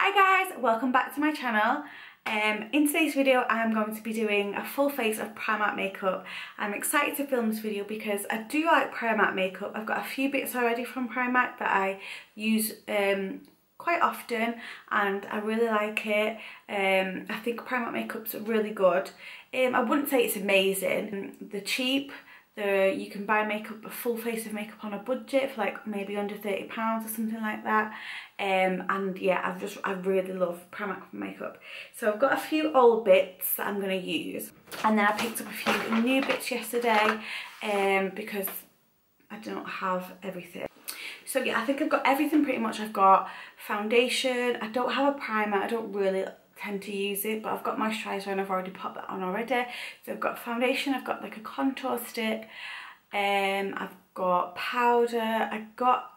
Hi guys, welcome back to my channel. In today's video I am going to be doing a full face of Primark makeup. I'm excited to film this video because I do like Primark makeup. I've got a few bits already from Primark that I use quite often and I really like it. I think Primark makeup's really good. I wouldn't say it's amazing. They're cheap. You can buy makeup, a full face of makeup on a budget for like maybe under £30 or something like that. And yeah, I really love Primark makeup. So I've got a few old bits that I'm going to use, and then I picked up a few new bits yesterday because I don't have everything. So yeah, I think I've got everything pretty much. I've got foundation. I don't have a primer. I don't really tend to use it, but I've got moisturiser and I've already popped that on already. So I've got foundation, I've got like a contour stick, I've got powder. I got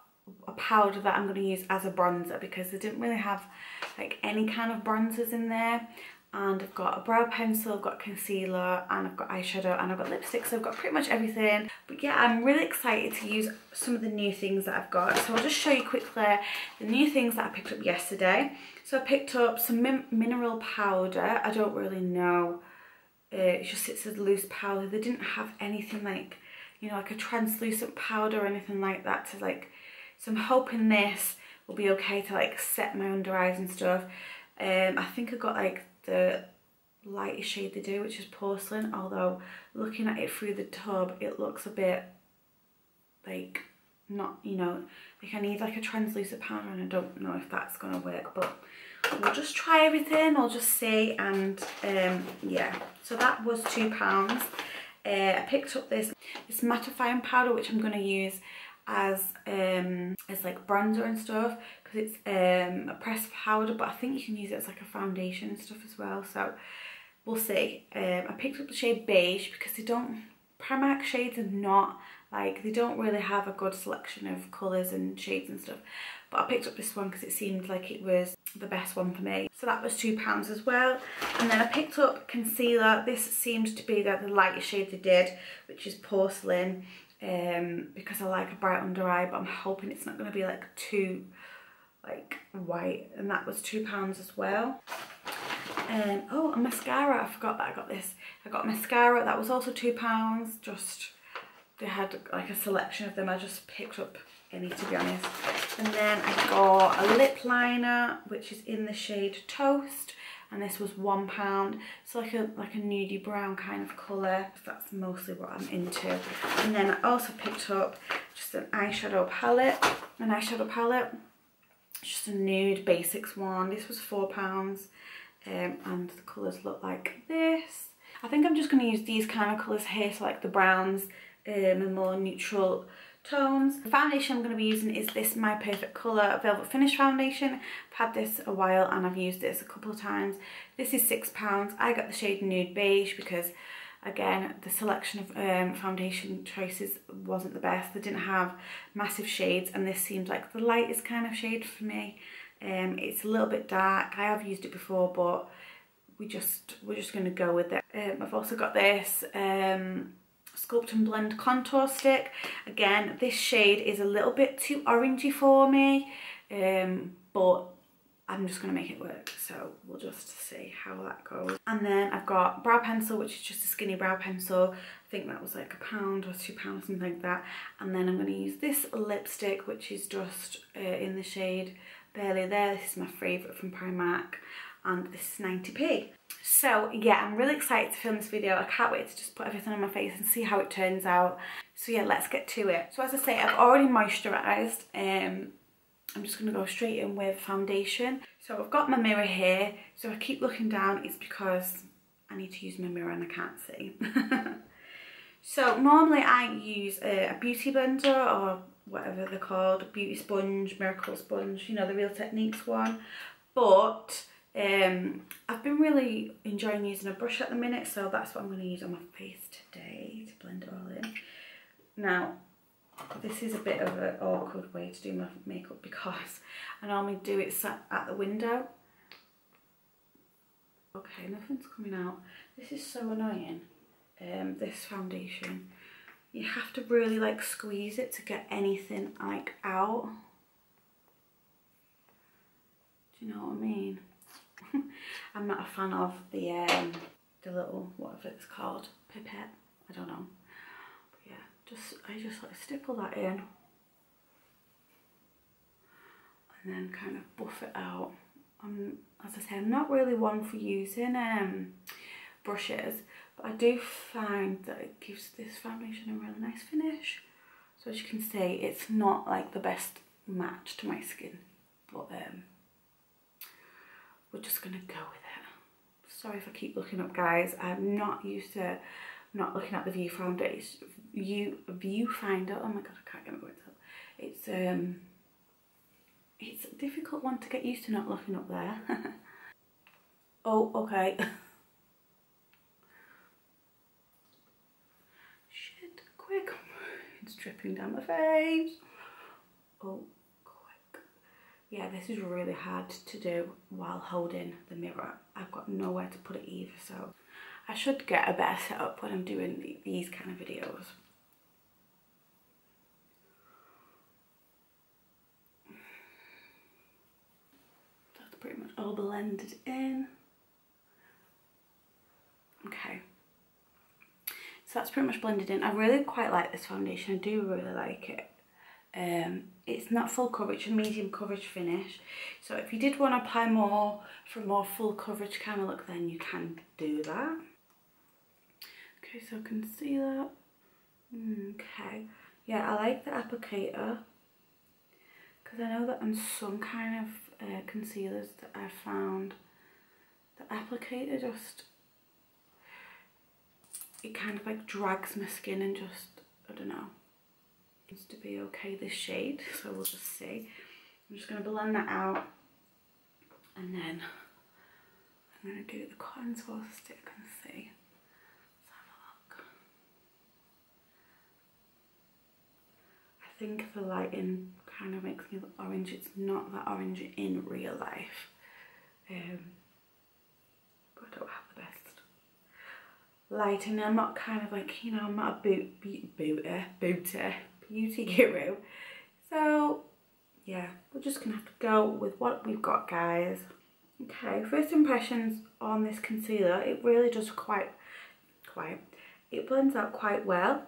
a powder that I'm going to use as a bronzer because I didn't really have like any kind of bronzers in there. And I've got a brow pencil, I've got concealer, and I've got eyeshadow, and I've got lipstick, so I've got pretty much everything. But yeah, I'm really excited to use some of the new things that I've got. So I'll just show you quickly the new things that I picked up yesterday. So I picked up some mineral powder. I don't really know, it just sits as loose powder. They didn't have anything like, you know, like a translucent powder or anything like that to like, so I'm hoping this will be okay to like set my under eyes and stuff. I think I got like the lightest shade they do, which is porcelain, although looking at it through the tub it looks a bit like not, you know, like I need like a translucent powder, and I don't know if that's gonna work, but we'll just try everything, we'll just see. And yeah, so that was £2. I picked up this mattifying powder, which I'm going to use as like bronzer and stuff, because it's a pressed powder, but I think you can use it as like a foundation and stuff as well, so we'll see. I picked up the shade beige because Primark shades are not like, they don't really have a good selection of colours and shades and stuff, but I picked up this one because it seemed like it was the best one for me. So that was £2 as well. And then I picked up concealer. This seemed to be the lightest shade they did, which is porcelain, because I like a bright under eye, but I'm hoping it's not going to be like too like white. And that was £2 as well. Oh, a mascara, I forgot that I got this. I got mascara, that was also £2. Just, they had like a selection of them, I just picked up any, to be honest. And then I got a lip liner, which is in the shade Toast, and this was £1. So like a nudie brown kind of colour. That's mostly what I'm into. And then I also picked up just an eyeshadow palette. Just a nude basics one. This was £4. And the colours look like this. I think I'm just going to use these kind of colours here, so like the browns and more neutral tones. The foundation I'm going to be using is this My Perfect Colour Velvet Finish foundation. I've had this a while and I've used this a couple of times. This is £6. I got the shade Nude Beige because, again, the selection of foundation choices wasn't the best. They didn't have massive shades, and this seemed like the lightest kind of shade for me. It's a little bit dark. I have used it before, but we're just going to go with it. I've also got this Sculpt and Blend contour stick. Again, this shade is a little bit too orangey for me, but I'm just going to make it work, so we'll just see how that goes. And then I've got brow pencil, which is just a skinny brow pencil. I think that was like £1 or £2, something like that. And then I'm going to use this lipstick, which is just in the shade Barely There. This is my favourite from Primark, and this is 90p. So yeah, I'm really excited to film this video. I can't wait to just put everything on my face and see how it turns out. So yeah, let's get to it. So as I say, I've already moisturised. I'm just going to go straight in with foundation. So I've got my mirror here. So I keep looking down. It's because I need to use my mirror and I can't see. So normally I use a beauty blender, or whatever they're called, beauty sponge, miracle sponge, you know, the Real Techniques one. But I've been really enjoying using a brush at the minute, so that's what I'm going to use on my face today to blend it all in. Now, this is a bit of an awkward way to do my makeup because I normally do it sat at the window. Okay, nothing's coming out. This is so annoying, this foundation. You have to really like squeeze it to get anything like out. Do you know what I mean? I'm not a fan of the little, whatever it's called, pipette. I don't know. But yeah, I just like stipple that in. And then kind of buff it out. As I say, I'm not really one for using brushes, but I do find that it gives this foundation a really nice finish. So as you can see, it's not like the best match to my skin, but we're just gonna go with it. Sorry if I keep looking up, guys. I'm not used to not looking at the viewfinder. Oh my god, I can't get my words out. It's a difficult one to get used to, not looking up there. Oh, okay. Shit, quick. It's dripping down my face. Oh, quick. Yeah, this is really hard to do while holding the mirror. I've got nowhere to put it either, so I should get a better setup when I'm doing these kind of videos. Pretty much all blended in. Okay, so that's pretty much blended in. I really quite like this foundation. I do really like it. It's not full coverage, a medium coverage finish. So if you did want to apply more for a more full coverage kind of look, then you can do that. Okay, so concealer. Okay, yeah, I like the applicator, because I know that on some kind of concealers that I found, the applicator just, it kind of like drags my skin and just, I don't know, seems to be okay, this shade, so we'll just see. I'm just going to blend that out, and then I'm going to do the contour stick and see. Let's have a look. I think the lighting kind of makes me look orange. It's not that orange in real life, but I don't have the best lighting. I'm not kind of like, you know, I'm not a beauty guru, so yeah, we're just gonna have to go with what we've got, guys. Okay, first impressions on this concealer, it really does it blends out quite well,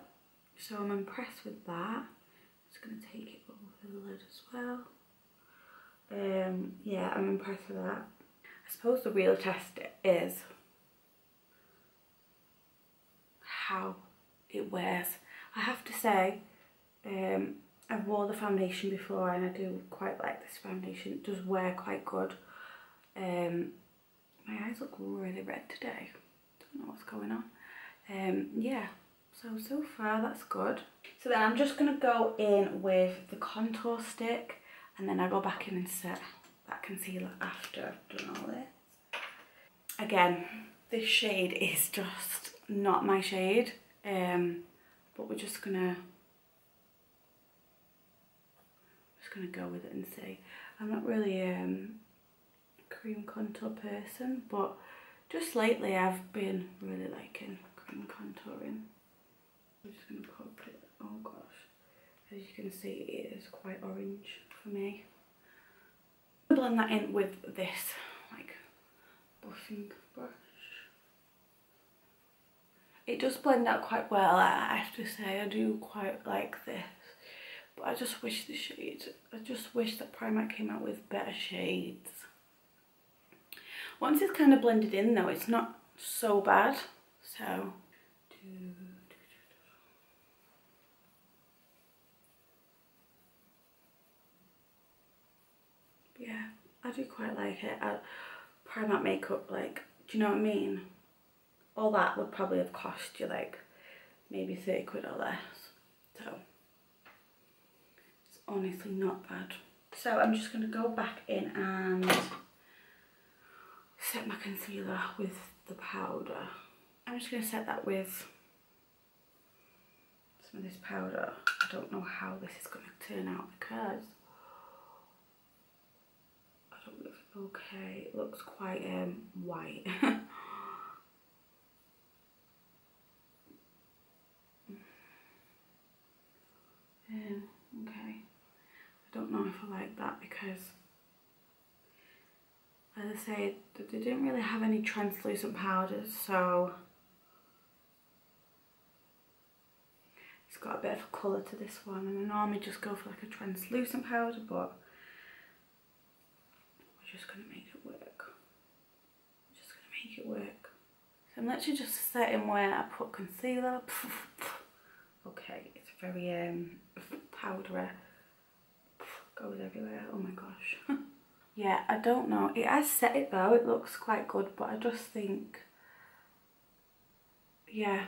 so I'm impressed with that. Just gonna take it over the lid as well. Yeah, I'm impressed with that. I suppose the real test is how it wears. I have to say, I've worn the foundation before and I do quite like this foundation. It does wear quite good. My eyes look really red today. Don't know what's going on. Yeah, so far that's good. So then I'm just going to go in with the contour stick, and then I go back in and set that concealer after I've done all this. Again, this shade is just not my shade, but we're just gonna go with it and see. I'm not really a cream contour person, but just lately I've been really liking cream contouring. I'm just gonna pop it. Oh gosh, as you can see, it is quite orange for me. I'll blend that in with this like buffing brush. It does blend out quite well, I have to say. I do quite like this, but I just wish I just wish that Primark came out with better shades. Once it's kind of blended in though, it's not so bad. So yeah, I do quite like it. Primark makeup, like, do you know what I mean? All that would probably have cost you like maybe 30 quid or less. So it's honestly not bad. So I'm just going to go back in and set my concealer with the powder. I'm just going to set that with some of this powder. I don't know how this is going to turn out because I don't know if it's okay. It looks quite white. Okay, I don't know if I like that because as I say, they didn't really have any translucent powders, so it's got a bit of a colour to this one. And I normally just go for like a translucent powder, but we're just going to make it work. Just going to make it work. So I'm literally just setting where I put concealer. Okay, it's very powdery. Goes everywhere. Oh my gosh. Yeah, I don't know. It has set it though. It looks quite good, but I just think, yeah,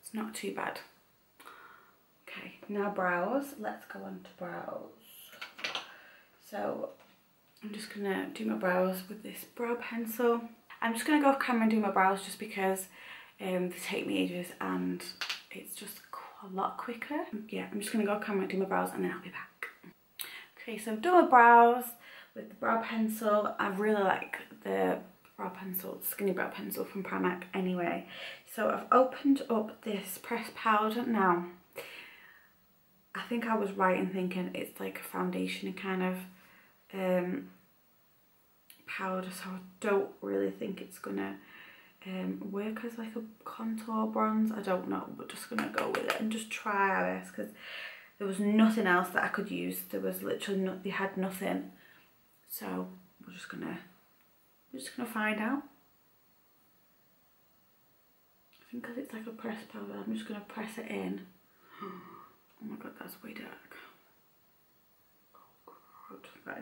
it's not too bad. Okay, now brows. Let's go on to brows. So I'm just gonna do my brows with this brow pencil. I'm just gonna go off camera and do my brows just because they take me ages and it's just a lot quicker. Yeah, I'm just gonna go off camera and do my brows and then I'll be back. Okay, so I've done my brows with the brow pencil. I really like the brow pencil, skinny brow pencil from Primark anyway. So I've opened up this pressed powder. Now, I think I was right in thinking it's like a foundation kind of powder, so I don't really think it's gonna work as like a contour bronze. I don't know, but just gonna go with it and just try this because there was nothing else that I could use. There was literally they had nothing. So we're just gonna find out. I think because it's like a pressed powder, I'm just gonna press it in. Oh my god, that's way dark. Oh god, that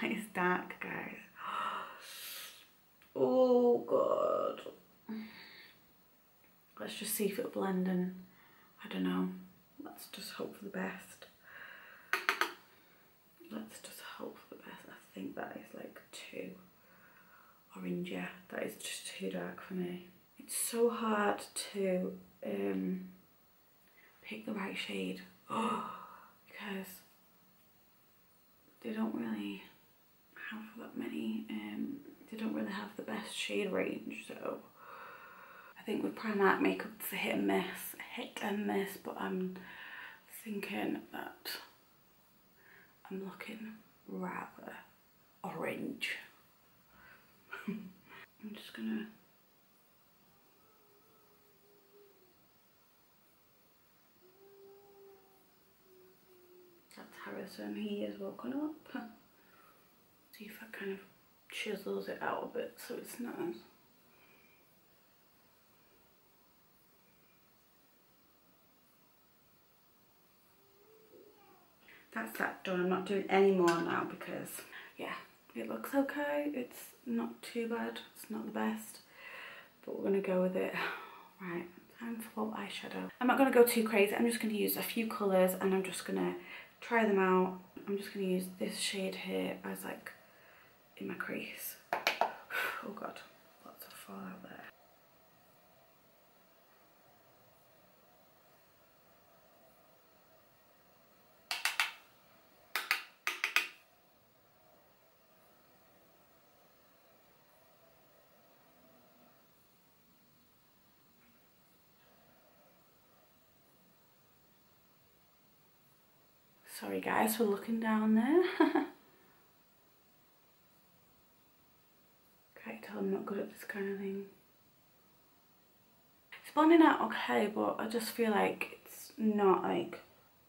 is dark, guys. Oh god. Let's just see if it'll blend and I don't know. Let's just hope for the best. Let's just hope for the best. I think that is like too orangey. That is just too dark for me. It's so hard to pick the right shade. Oh, because they don't really have that many. They don't really have the best shade range. So I think with Primark makeup it's a hit and miss. But I'm thinking that I'm looking rather orange. I'm just gonna that's Harrison, he is woken up. See if I kind of chisels it out a bit so it's nice. That's that done. I'm not doing any more now because, yeah, it looks okay. It's not too bad. It's not the best, but we're going to go with it. Right, time for eyeshadow. I'm not going to go too crazy. I'm just going to use a few colours and I'm just going to try them out. I'm just going to use this shade here as like in my crease. Oh god, lots of fallout there. Sorry guys for looking down there. Can't tell I'm not good at this kind of thing. It's blending out okay, but I just feel like it's not like,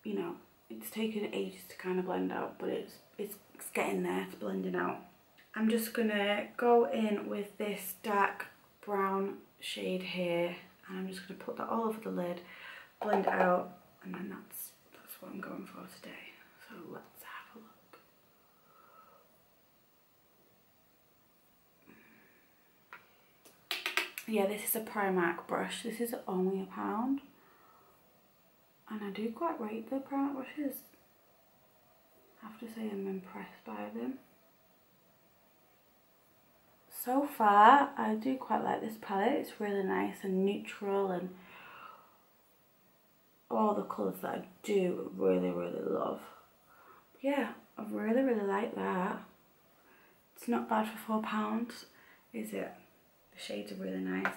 you know, it's taken ages to kind of blend out, but it's getting there, it's blending out. I'm just gonna go in with this dark brown shade here and I'm just gonna put that all over the lid, blend it out, and then that's what I'm going for today. So let's have a look. Yeah, this is a Primark brush. This is only £1. And I do quite rate the Primark brushes. I have to say I'm impressed by them. So far, I do quite like this palette. It's really nice and neutral and all the colours that I do really love. Yeah, I really like that. It's not bad for £4, is it? The shades are really nice.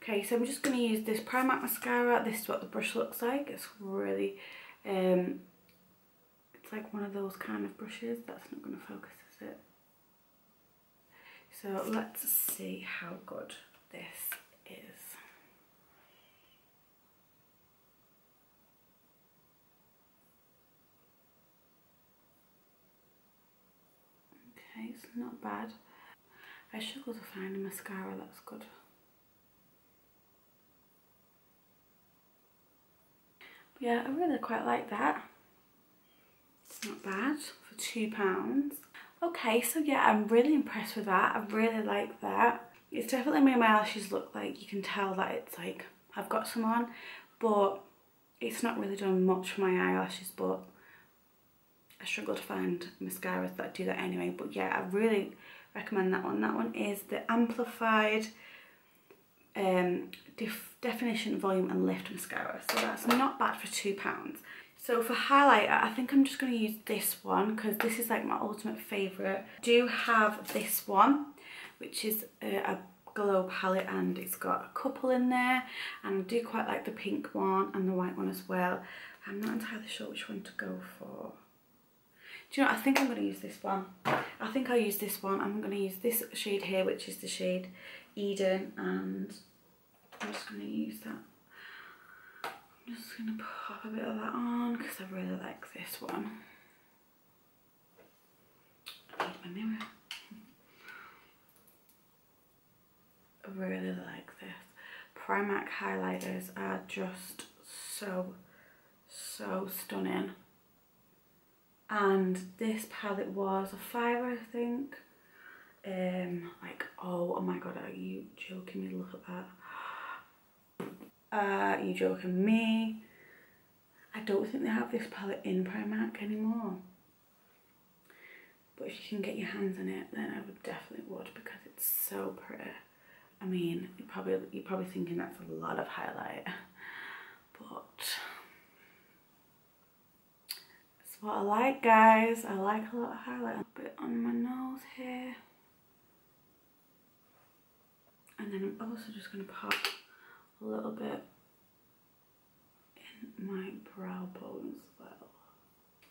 Okay, so I'm just going to use this Primark mascara. This is what the brush looks like. It's really, it's like one of those kind of brushes. That's not going to focus, is it? So let's see how good this is. Okay, it's not bad. I struggle to find a mascara that's good. But yeah, I really quite like that. It's not bad for £2. Okay, so yeah, I'm really impressed with that. I really like that. It's definitely made my eyelashes look like, you can tell that it's like I've got some on, but it's not really done much for my eyelashes, but I struggle to find mascaras that do that anyway. But yeah, I really recommend that one. That one is the Amplified Definition, Volume and Lift Mascara. So that's not bad for £2. So for highlighter, I think I'm just going to use this one because this is like my ultimate favourite. I do have this one, which is a glow palette, and it's got a couple in there, and I do quite like the pink one and the white one as well. I'm not entirely sure which one to go for. Do you know what? I think I'm going to use this one. I think I'll use this one. I'm going to use this shade here, which is the shade Eden, and I'm just going to use that. I'm just going to pop a bit of that on because I really like this one. I need my mirror. I really like this. Primark highlighters are just so stunning. And this palette was a £5, I think. Like, oh my god, are you joking me? Look at that. Are you joking me? I don't think they have this palette in Primark anymore. But if you can get your hands on it, then I would definitely would, because it's so pretty. I mean, you're probably thinking that's a lot of highlight, but that's what I like, guys. I like a lot of highlight. A bit on my nose here. And then I'm also just going to pop a little bit in my brow bone as well.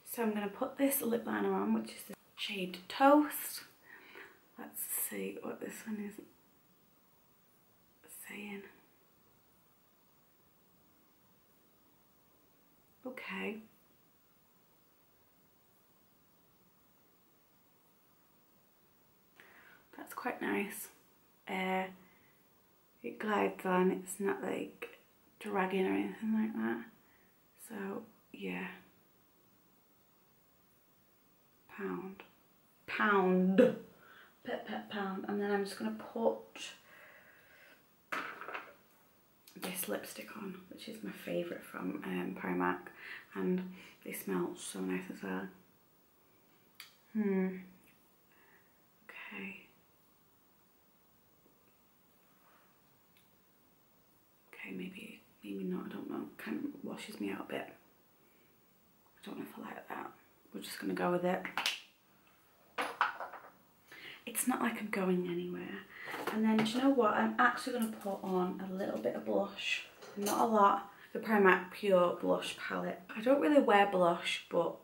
So I'm going to put this lip liner on, which is the shade Toast. Let's see what this one is saying. Okay. That's quite nice. It glides on, it's not like dragging or anything like that. So yeah. Pound. Pet pound. And then I'm just gonna put this lipstick on, which is my favourite from Primark, and they smell so nice as well. Okay. Okay, maybe not, I don't know. Kind of washes me out a bit. I don't know if I like that. We're just gonna go with it. It's not like I'm going anywhere. And then, do you know what? I'm actually going to put on a little bit of blush. Not a lot. The Primark Pure Blush Palette. I don't really wear blush, but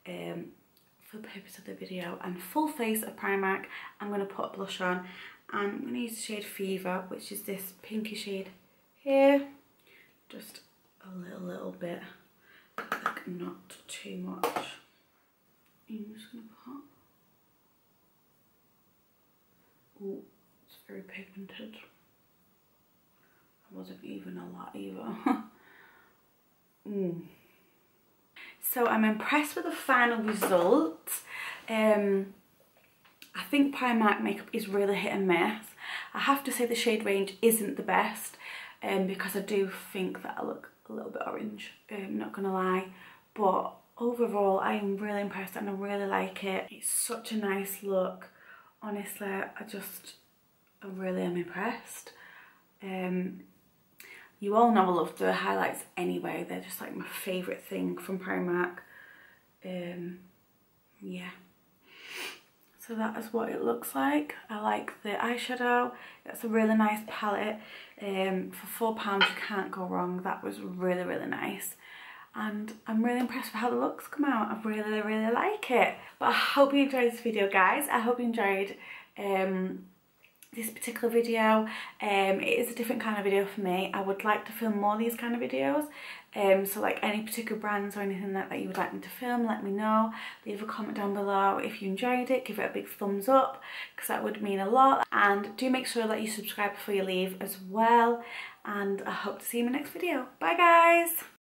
for the purpose of the video and full face of Primark, I'm going to put blush on. And I'm going to use the shade Fever, which is this pinky shade here. Just a little bit. Like, not too much. I'm just going to put... Oh, it's very pigmented. It wasn't even a lot either. So I'm impressed with the final result. I think Primark makeup is really hit and miss. I have to say the shade range isn't the best, because I do think that I look a little bit orange, not gonna lie. But overall, I am really impressed and I really like it. It's such a nice look. Honestly, I really am impressed. You all know I love the highlights anyway. They're just like my favourite thing from Primark. Yeah. So that is what it looks like. I like the eyeshadow. It's a really nice palette. For £4 you can't go wrong. That was really nice. And I'm really impressed with how the looks come out. I really like it. But I hope you enjoyed this video, guys. I hope you enjoyed this particular video. It is a different kind of video for me. I would like to film more of these kind of videos. So like any particular brands or anything that you would like me to film, let me know. Leave a comment down below if you enjoyed it. Give it a big thumbs up because that would mean a lot. And do make sure that you subscribe before you leave as well. And I hope to see you in my next video. Bye guys!